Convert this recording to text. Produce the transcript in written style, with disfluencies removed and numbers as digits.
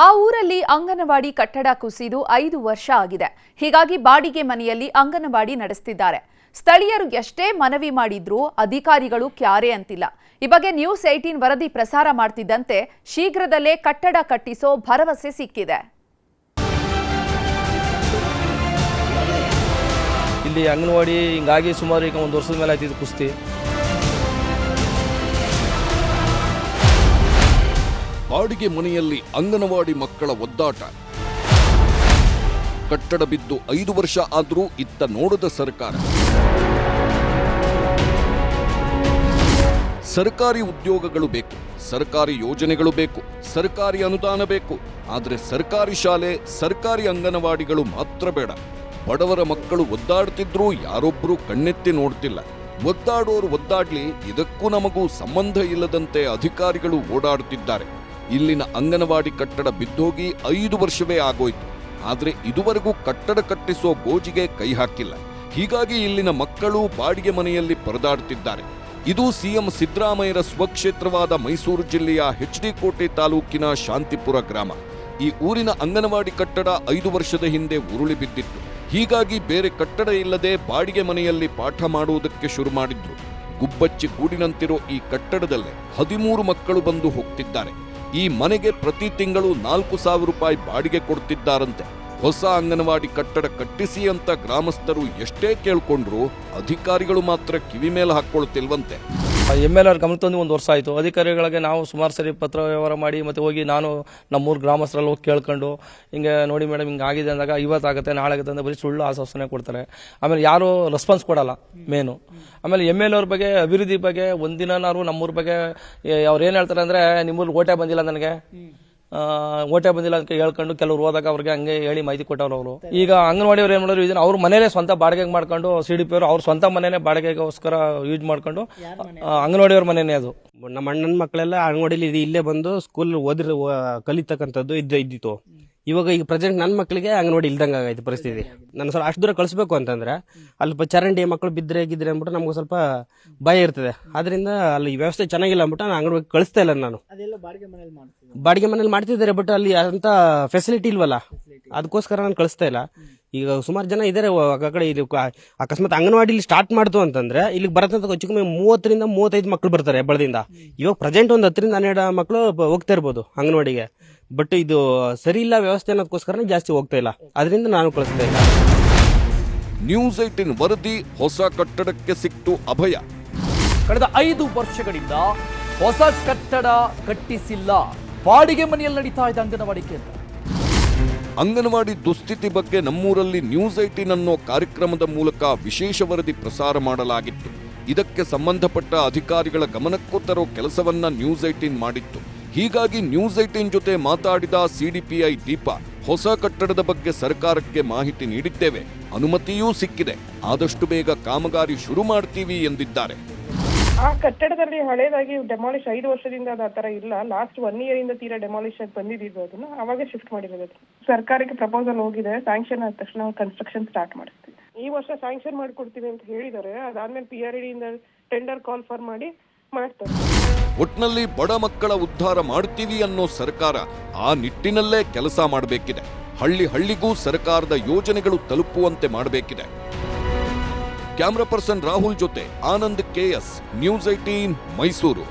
ಆ ಊರಲ್ಲಿ ಅಂಗನವಾಡಿ ಕಟ್ಟಡ ಕುಸಿದು 5 ವರ್ಷ ಆಗಿದೆ. ಹೀಗಾಗಿ ಬಾಡಿಗೆ ಮನೆಯಲ್ಲಿ ಅಂಗನವಾಡಿ ನಡೆಸುತ್ತಿದ್ದಾರೆ. ಸ್ಥಳೀಯರು ಎಷ್ಟೇ ಮನವಿ ಮಾಡಿದ್ರೂ ಅಧಿಕಾರಿಗಳು ಕ್ಯಾರೆ ಅಂತಿಲ್ಲ. ಈ ಬಗ್ಗೆ ನ್ಯೂಸ್ 18 ವರದಿ ಪ್ರಸಾರ ಮಾಡ್ತಿದ್ದಂತೆ ಶೀಘ್ರದಲ್ಲೇ ಕಟ್ಟಡ ಕಟ್ಟಿಸೋ ಭರವಸೆ ಸಿಕ್ಕಿದೆ. ಇಲ್ಲಿ ಅಂಗನವಾಡಿ ಹಿಂಗಾಗಿ ಸುಮಾರು ಈಗ 1 ವರ್ಷದ ಮೇಲೆ ಆಯ್ತಿದ್ದು ಕುಸ್ತಿ. ಬಾಡಿಗೆ ಮನೆಯಲ್ಲಿ ಅಂಗನವಾಡಿ ಮಕ್ಕಳ ಒದ್ದಾಟ. ಕಟ್ಟಡ ಬಿದ್ದು 5 ವರ್ಷ ಆದರೂ ಇತ್ತ ನೋಡದ ಸರ್ಕಾರ. ಸರ್ಕಾರಿ ಉದ್ಯೋಗಗಳು ಬೇಕು, ಸರ್ಕಾರಿ ಯೋಜನೆಗಳು ಬೇಕು, ಸರ್ಕಾರಿ ಅನುದಾನ ಬೇಕು. ಆದರೆ ಸರ್ಕಾರಿ ಶಾಲೆ, ಸರ್ಕಾರಿ ಅಂಗನವಾಡಿಗಳು ಮಾತ್ರ ಬೇಡ. ಬಡವರ ಮಕ್ಕಳು ಒದ್ದಾಡ್ತಿದ್ರೂ ಯಾರೊಬ್ಬರೂ ಕಣ್ಣೆತ್ತಿ ನೋಡ್ತಿಲ್ಲ. ಒದ್ದಾಡೋರು ಒದ್ದಾಡ್ಲಿ, ಇದಕ್ಕೂ ನಮಗೂ ಸಂಬಂಧ ಇಲ್ಲದಂತೆ ಅಧಿಕಾರಿಗಳು ಓಡಾಡುತ್ತಿದ್ದಾರೆ. ಇಲ್ಲಿನ ಅಂಗನವಾಡಿ ಕಟ್ಟಡ ಬಿದ್ದೋಗಿ 5 ವರ್ಷವೇ ಆಗೋಯ್ತು. ಆದರೆ ಇದುವರೆಗೂ ಕಟ್ಟಡ ಕಟ್ಟಿಸೋ ಗೋಜಿಗೆ ಕೈ ಹಾಕಿಲ್ಲ. ಹೀಗಾಗಿ ಇಲ್ಲಿನ ಮಕ್ಕಳು ಬಾಡಿಗೆ ಮನೆಯಲ್ಲಿ ಪರದಾಡುತ್ತಿದ್ದಾರೆ. ಇದು ಸಿಎಂ ಸಿದ್ದರಾಮಯ್ಯರ ಸ್ವಕ್ಷೇತ್ರವಾದ ಮೈಸೂರು ಜಿಲ್ಲೆಯ HD ಕೋಟೆ ತಾಲೂಕಿನ ಶಾಂತಿಪುರ ಗ್ರಾಮ. ಈ ಊರಿನ ಅಂಗನವಾಡಿ ಕಟ್ಟಡ 5 ವರ್ಷದ ಹಿಂದೆ ಉರುಳಿ ಬಿದ್ದಿತ್ತು. ಹೀಗಾಗಿ ಬೇರೆ ಕಟ್ಟಡ ಇಲ್ಲದೆ ಬಾಡಿಗೆ ಮನೆಯಲ್ಲಿ ಪಾಠ ಮಾಡುವುದಕ್ಕೆ ಶುರು ಮಾಡಿದ್ರು. ಗುಬ್ಬಚ್ಚಿ ಗೂಡಿನಂತಿರೋ ಈ ಕಟ್ಟಡದಲ್ಲೇ 13 ಮಕ್ಕಳು ಬಂದು ಹೋಗ್ತಿದ್ದಾರೆ. ಈ ಮನೆಗೆ ಪ್ರತಿ ತಿಂಗಳು 4,000 ರೂಪಾಯಿ ಬಾಡಿಗೆ ಕೊಡ್ತಿದ್ದಾರಂತೆ. ಹೊಸ ಅಂಗನವಾಡಿ ಕಟ್ಟಡ ಕಟ್ಟಿಸಿ ಅಂತ ಗ್ರಾಮಸ್ಥರು ಎಷ್ಟೇ ಕೇಳ್ಕೊಂಡ್ರು ಅಧಿಕಾರಿಗಳು ಮಾತ್ರ ಕಿವಿ ಮೇಲೆ ಹಾಕೊಳ್ತಿಲ್ವಂತೆ. MLA ಗಮನಕ್ಕೆ ತಂದು 1 ವರ್ಷ ಆಯಿತು. ಅಧಿಕಾರಿಗಳಿಗೆ ನಾವು ಸುಮಾರು ಸರಿ ಪತ್ರ ವ್ಯವಹಾರ ಮಾಡಿ ಮತ್ತೆ ಹೋಗಿ ನಾನು ನಮ್ಮೂರು ಗ್ರಾಮಸ್ಥರಲ್ಲಿ ಹೋಗಿ ಕೇಳ್ಕೊಂಡು ಹಿಂಗೆ ನೋಡಿ ಮೇಡಮ್ ಹಿಂಗೆ ಆಗಿದೆ ಅಂದಾಗ ಇವತ್ತಾಗುತ್ತೆ ನಾಳೆ ಆಗುತ್ತೆ ಅಂತ ಬರೀ ಸುಳ್ಳು ಆಶ್ವಾಸನೆ ಕೊಡ್ತಾರೆ. ಆಮೇಲೆ ಯಾರು ರೆಸ್ಪಾನ್ಸ್ ಕೊಡಲ್ಲ ಮೇನು. ಆಮೇಲೆ MLA ಅವ್ರ ಬಗ್ಗೆ ಅಭಿವೃದ್ಧಿ ಬಗ್ಗೆ ಒಂದಿನಾರು ನಮ್ಮೂರ ಬಗ್ಗೆ ಅವ್ರು ಏನು ಹೇಳ್ತಾರೆ ಅಂದರೆ ನಿಮ್ಮೂರು ಓಟೆ ಬಂದಿಲ್ಲ ನನಗೆ, ಓಟೆ ಬಂದಿಲ್ಲ ಅಂತ ಹೇಳ್ಕೊಂಡು ಕೆಲವ್ರು ಹೋದಾಗ ಅವ್ರಿಗೆ ಹಂಗೆ ಹೇಳಿ ಮಾಹಿತಿ ಕೊಟ್ಟವ್ರು ಅವರು. ಈಗ ಅಂಗನವಾಡಿ ಅವ್ರು ಏನ್ ಮಾಡೋರು, ಇದನ್ನ ಅವ್ರ ಮನೇಲೆ ಸ್ವಂತ ಬಾಡಿಗೆಗೆ ಮಾಡ್ಕೊಂಡು CDP ಅವರು ಅವ್ರ ಸ್ವಂತ ಮನೇನೆ ಬಾಡಿಗೆಗೋಸ್ಕರ ಯೂಸ್ ಮಾಡ್ಕೊಂಡು ಅಂಗನವಾಡಿ ಅವ್ರ ಮನೇನೆ ಅದು. ನಮ್ಮ ಅಣ್ಣನ ಮಕ್ಕಳೆಲ್ಲ ಅಂಗನವಾಡಿಲಿ ಇಲ್ಲೇ ಬಂದು ಸ್ಕೂಲ್ ಓದಿರ ಕಲಿತಕ್ಕಂಥದ್ದು ಇದ್ದಿತ್ತು. ಇವಾಗ ಈಗ ಪ್ರೆಸೆಂಟ್ ನನ್ನ ಮಕ್ಕಳಿಗೆ ಅಂಗನವಾಡಿ ಇಲ್ದಂಗೆ ಆಗೈತೆ ಪರಿಸ್ಥಿತಿ. ನಾನು ಸ್ವಲ್ಪ ಅಷ್ಟು ದೂರ ಕಳಿಸ್ಬೇಕು ಅಂತಂದ್ರೆ ಅಲ್ಲಿ ಚರಂಡಿ ಮಕ್ಕಳು ಬಿದ್ದರೆ ಅಂದ್ಬಿಟ್ಟು ನಮ್ಗೆ ಸ್ವಲ್ಪ ಭಯ ಇರ್ತದೆ. ಅದರಿಂದ ಅಲ್ಲಿ ವ್ಯವಸ್ಥೆ ಚೆನ್ನಾಗಿಲ್ಲ ಅಂದ್ಬಿಟ್ಟು ನಾನು ಅಂಗನವಾಡಿ ಕಳಿಸ್ತಾ ಇಲ್ಲ. ನಾನು ಬಾಡಿಗೆ ಮನೇಲಿ ಮಾಡ್ತಿದ್ದಾರೆ, ಬಟ್ ಅಲ್ಲಿ ಅಂತ ಫೆಸಿಲಿಟಿ ಇಲ್ವಲ್ಲ, ಅದಕ್ಕೋಸ್ಕರ ನಾನು ಕಳಿಸ್ತಾ ಇಲ್ಲ. ಈಗ ಸುಮಾರು ಜನ ಇದ್ದಾರೆ ಆ ಕಡೆ. ಇದು ಅಕಸ್ಮಾತ್ ಅಂಗನವಾಡಿ ಸ್ಟಾರ್ಟ್ ಮಾಡ್ತು ಅಂತಂದ್ರೆ ಇಲ್ಲಿಗೆ ಬರತ್ತಂತ ಹೆಚ್ಚು 30 ರಿಂದ 35 ಮಕ್ಕಳು ಬರ್ತಾರೆ ಹೆಬ್ಬಳದಿಂದ. ಇವಾಗ ಪ್ರೆಸೆಂಟ್ ಒಂದು 10 ರಿಂದ 12 ಮಕ್ಕಳು ಹೋಗ್ತಾ ಇರ್ಬೋದು ಅಂಗನವಾಡಿಗೆ. ಬಟ್ ಇದು ಸರಿ ಇಲ್ಲ ವ್ಯವಸ್ಥೆ ಅನ್ನೋದಕ್ಕೋಸ್ಕರ ಜಾಸ್ತಿ ಹೋಗ್ತಾ ಇಲ್ಲ. ಅದರಿಂದ ನಾನು ಕಳಿಸ್ತಾ ಇಲ್ಲ. ನ್ಯೂಸ್ 18 ವರದಿ ಹೊಸ ಕಟ್ಟಡಕ್ಕೆ ಸಿಕ್ತು ಅಭಯ. ಕಳೆದ 5 ವರ್ಷಗಳಿಂದ ಹೊಸ ಕಟ್ಟಡ ಕಟ್ಟಿಸಿಲ್ಲ. ಬಾಡಿಗೆ ಮನೆಯಲ್ಲಿ ನಡೀತಾ ಇದೆ ಅಂಗನವಾಡಿ ಕೇಂದ್ರ. ಅಂಗನವಾಡಿ ದುಸ್ಥಿತಿ ಬಗ್ಗೆ ನಮ್ಮೂರಲ್ಲಿ ನ್ಯೂಸ್ 18 ಅನ್ನೋ ಕಾರ್ಯಕ್ರಮದ ಮೂಲಕ ವಿಶೇಷ ವರದಿ ಪ್ರಸಾರ ಮಾಡಲಾಗಿತ್ತು. ಇದಕ್ಕೆ ಸಂಬಂಧಪಟ್ಟ ಅಧಿಕಾರಿಗಳ ಗಮನಕ್ಕೂ ತರೋ ಕೆಲಸವನ್ನ ನ್ಯೂಸ್ 18 ಮಾಡಿತ್ತು. ಹೀಗಾಗಿ ನ್ಯೂಸ್ 18 ಜೊತೆ ಮಾತಾಡಿದ CDPI ದೀಪಾ, ಹೊಸ ಕಟ್ಟಡದ ಬಗ್ಗೆ ಸರ್ಕಾರಕ್ಕೆ ಮಾಹಿತಿ ನೀಡಿದ್ದೇವೆ, ಅನುಮತಿಯೂ ಸಿಕ್ಕಿದೆ, ಆದಷ್ಟು ಬೇಗ ಕಾಮಗಾರಿ ಶುರು ಮಾಡ್ತೀವಿ ಎಂದಿದ್ದಾರೆ. ಆ ಕಟ್ಟಡದಲ್ಲಿ ಹಳೇದಾಗಿ ಡೆಮಾಲಿಷ್ 5 ವರ್ಷದಿಂದ ಅದು ಆ ತರ ಇಲ್ಲ. ಲಾಸ್ಟ್ 1 year ಇಂದ ತೀರಾ ಡೆಮಾಲಿಷ್ ಆಗಿ ಬಂದಿದ್ದು. ಅದನ್ನ ಅವಾಗ ಶಿಫ್ಟ್ ಮಾಡಿರೋದು. ಸರ್ಕಾರಕ್ಕೆ ಪ್ರಪೋಸಲ್ ಹೋಗಿದೆ. ಸ್ಯಾಂಕ್ಷನ್ ಆದ ತಕ್ಷಣ ಕನ್ಸ್ಟ್ರಕ್ಷನ್ ಸ್ಟಾರ್ಟ್ ಮಾಡಿಸ್ತೀವಿ. ಈ ವರ್ಷ ಸ್ಯಾಂಕ್ಷನ್ ಮಾಡ್ಕೊಡ್ತೀವಿ ಅಂತ ಹೇಳಿದ್ದಾರೆ. ಅದಾದ್ಮೇಲೆ PRD ಇಂದ ಟೆಂಡರ್ ಕಾಲ್ ಫಾರ್ ಮಾಡಿ ಮಾಡ್ತಾರೆ. ಒಟ್ನಲ್ಲಿ ಬಡ ಮಕ್ಕಳ ಉದ್ಧಾರ ಮಾಡ್ತೀವಿ ಅನ್ನೋ ಸರ್ಕಾರ ಆ ನಿಟ್ಟಿನಲ್ಲೇ ಕೆಲಸ ಮಾಡಬೇಕಿದೆ. ಹಳ್ಳಿಗೂ ಸರ್ಕಾರದ ಯೋಜನೆಗಳು ತಲುಪುವಂತೆ ಮಾಡಬೇಕಿದೆ. ಕ್ಯಾಮರಾ ಪರ್ಸನ್ ರಾಹುಲ್ ಜೊತೆ ಆನಂದ್ KS, ನ್ಯೂಸ್ 18 ಮೈಸೂರು.